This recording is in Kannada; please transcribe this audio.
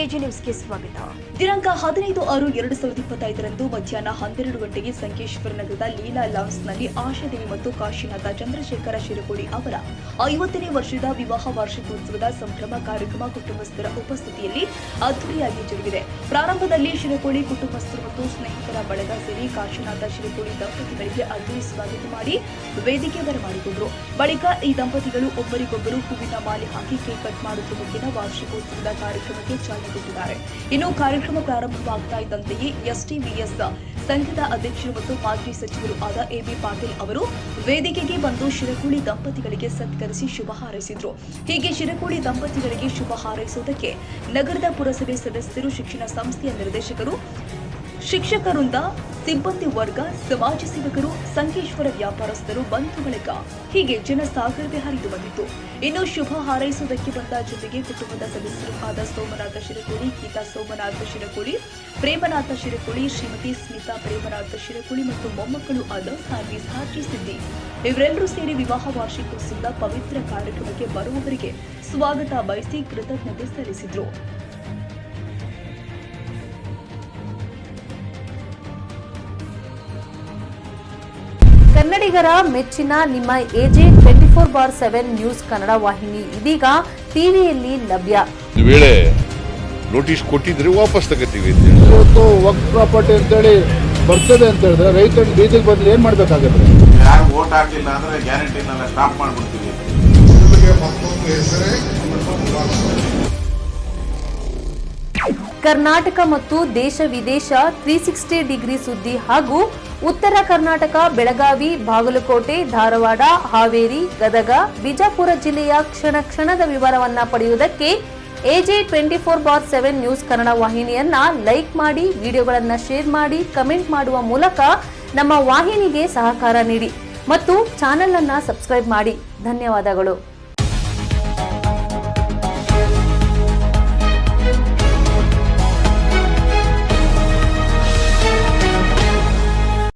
ಎಜೆ ನ್ಯೂಸ್ಗೆ ಸ್ವಾಗತ. ದಿನಾಂಕ 15/6/2025 ಮಧ್ಯಾಹ್ನ 12 ಗಂಟೆಗೆ ಸಂಕೇಶ್ವರ ನಗರದ ಲೀಲಾ ಲಾನ್ಸ್ನಲ್ಲಿ ಆಶಾದೇವಿ ಮತ್ತು ಕಾಶಿನಾಥ ಚಂದ್ರಶೇಖರ ಶಿರಕೋಡಿ ಅವರ 50ನೇ ವರ್ಷದ ವಿವಾಹ ವಾರ್ಷಿಕೋತ್ಸವದ ಸಂಭ್ರಮ ಕಾರ್ಯಕ್ರಮ ಕುಟುಂಬಸ್ಥರ ಉಪಸ್ಥಿತಿಯಲ್ಲಿ ಅದ್ದೂರಿಯಾಗಿ ಜರುಗಿದೆ. ಪ್ರಾರಂಭದಲ್ಲಿ ಶಿರಕೋಡಿ ಕುಟುಂಬಸ್ಥರು ಮತ್ತು ಸ್ನೇಹಿತರ ಬಳಗ ಸೇರಿ ಕಾಶಿನಾಥ ಶಿರಕೋಡಿ ದಂಪತಿಗಳಿಗೆ ಅದ್ದೂರಿ ಸ್ವಾಗತ ಮಾಡಿ ವೇದಿಕೆ ಬರಮಾಡಿಕೊಂಡರು. ಬಳಿಕ ಈ ದಂಪತಿಗಳು ಒಬ್ಬರಿಗೊಬ್ಬರು ಹೂವಿನ ಮಾಲೆ ಹಾಕಿ ಕೇಕ್ ಕಟ್ ಮಾಡುವ ಮುಖೇನ ವಾರ್ಷಿಕೋತ್ಸವದ ಕಾರ್ಯಕ್ರಮಕ್ಕೆ ಚಾಲನೆ ಕೊಟ್ಟಿದ್ದಾರೆ. ಇನ್ನು ಕಾರ್ಯಕ್ರಮ ಪ್ರಾರಂಭವಾಗ್ತಾ ಇದ್ದಂತೆಯೇ ಎಸ್ಟಿವಿಎಸ್ ಸಂಘದ ಅಧ್ಯಕ್ಷರು ಮತ್ತು ಮಾಜಿ ಸಚಿವರು ಆದ ಎಬಿ ಪಾಟೀಲ್ ಅವರು ವೇದಿಕೆಗೆ ಬಂದು ಶಿರಕೋಡಿ ದಂಪತಿಗಳಿಗೆ ಸತ್ಕರಿಸಿ ಶುಭ ಹಾರೈಸಿದರು. ಹೀಗೆ ಶಿರಕೋಡಿ ದಂಪತಿಗಳಿಗೆ ಶುಭ ಹಾರೈಸುವುದಕ್ಕೆ ನಗರದ ಪುರಸಭೆ ಸದಸ್ಯರು, ಶಿಕ್ಷಣ ಸಂಸ್ಥೆಯ ನಿರ್ದೇಶಕರು, ಶಿಕ್ಷಕರಿಂದ ಸಿಬ್ಬಂದಿ ವರ್ಗ, ಸಮಾಜ ಸೇವಕರು, ಸಂಕೇಶ್ವರ ವ್ಯಾಪಾರಸ್ಥರು, ಬಂಧು ಬಳಗ ಹೀಗೆ ಜನಸಾಗರವೇ ಹರಿದು ಬಂದಿತ್ತು. ಇನ್ನು ಶುಭ ಹಾರೈಸುವುದಕ್ಕೆ ಬಂದ ಜೊತೆಗೆ ಕುಟುಂಬದ ಸದಸ್ಯರು ಆದ ಸೋಮನಾಥ ಶಿರಕೋಡಿ, ಗೀತಾ ಸೋಮನಾಥ ಶಿರಕೋಡಿ, ಪ್ರೇಮನಾಥ ಶಿರಕೋಡಿ, ಶ್ರೀಮತಿ ಸ್ಮಿತಾ ಪ್ರೇಮನಾಥ ಶಿರಕೋಡಿ ಮತ್ತು ಮೊಮ್ಮಕ್ಕಳು ಆದ ಸಾನ್ವಿ, ಸಾಚಿ, ಸಿದ್ದಿ ಇವರೆಲ್ಲರೂ ಸೇರಿ ವಿವಾಹ ವಾರ್ಷಿಕೋತ್ಸವದ ಪವಿತ್ರ ಕಾರ್ಯಕ್ರಮಕ್ಕೆ ಬರುವವರಿಗೆ ಸ್ವಾಗತ ಬಯಸಿ ಕೃತಜ್ಞತೆ ಸಲ್ಲಿಸಿದರು. ಕನ್ನಡಿಗರ ಮೆಚ್ಚಿನ ನಿಮ್ಮ ಎಜೆ 24/7 ನ್ಯೂಸ್ ಕನ್ನಡ ವಾಹಿನಿ ಇದೀಗ ಟಿವಿಯಲ್ಲಿ ಲಭ್ಯ. ವೇಳೆ ನೋಟಿಸ್ ಕೊಟ್ಟಿದ್ರೆ ವಾಪಸ್ ತಗೋತೀವಿ. ಇವತ್ತು ವಕ್ಫ್ ಪ್ರಾಪರ್ಟಿ ಅಂತೇಳಿ ಬರ್ತದೆ ಅಂತ ಹೇಳಿದ್ರೆ ರೈತರು ಬೀದಿಗೆ ಬಂದ್ರೆ ಏನ್ ಮಾಡ್ಬೇಕಾಗುತ್ತೆ? ಯಾರು ವೋಟ್ ಹಾಕಿಲ್ಲ ಅಂದ್ರೆ ಗ್ಯಾರಂಟಿನೆಲ್ಲ ಸ್ಟಾಪ್ ಮಾಡ್ಬಿಡ್ತೀವಿ. ಕರ್ನಾಟಕ ಮತ್ತು ದೇಶ ವಿದೇಶ 360 ಡಿಗ್ರಿ ಸುದ್ದಿ ಹಾಗೂ ಉತ್ತರ ಕರ್ನಾಟಕ, ಬೆಳಗಾವಿ, ಬಾಗಲಕೋಟೆ, ಧಾರವಾಡ, ಹಾವೇರಿ, ಗದಗ, ಬಿಜಾಪುರ ಜಿಲ್ಲೆಯ ಕ್ಷಣ ಕ್ಷಣದ ವಿವರವನ್ನ ಪಡೆಯುವುದಕ್ಕೆ ಎಜೆ 24/7 ನ್ಯೂಸ್ ಕನ್ನಡ ವಾಹಿನಿಯನ್ನ ಲೈಕ್ ಮಾಡಿ, ವಿಡಿಯೋಗಳನ್ನ ಶೇರ್ ಮಾಡಿ, ಕಮೆಂಟ್ ಮಾಡುವ ಮೂಲಕ ನಮ್ಮ ವಾಹಿನಿಗೆ ಸಹಕಾರ ನೀಡಿ ಮತ್ತು ಚಾನೆಲ್ ಅನ್ನ ಸಬ್ಸ್ಕ್ರೈಬ್ ಮಾಡಿ. ಧನ್ಯವಾದಗಳು.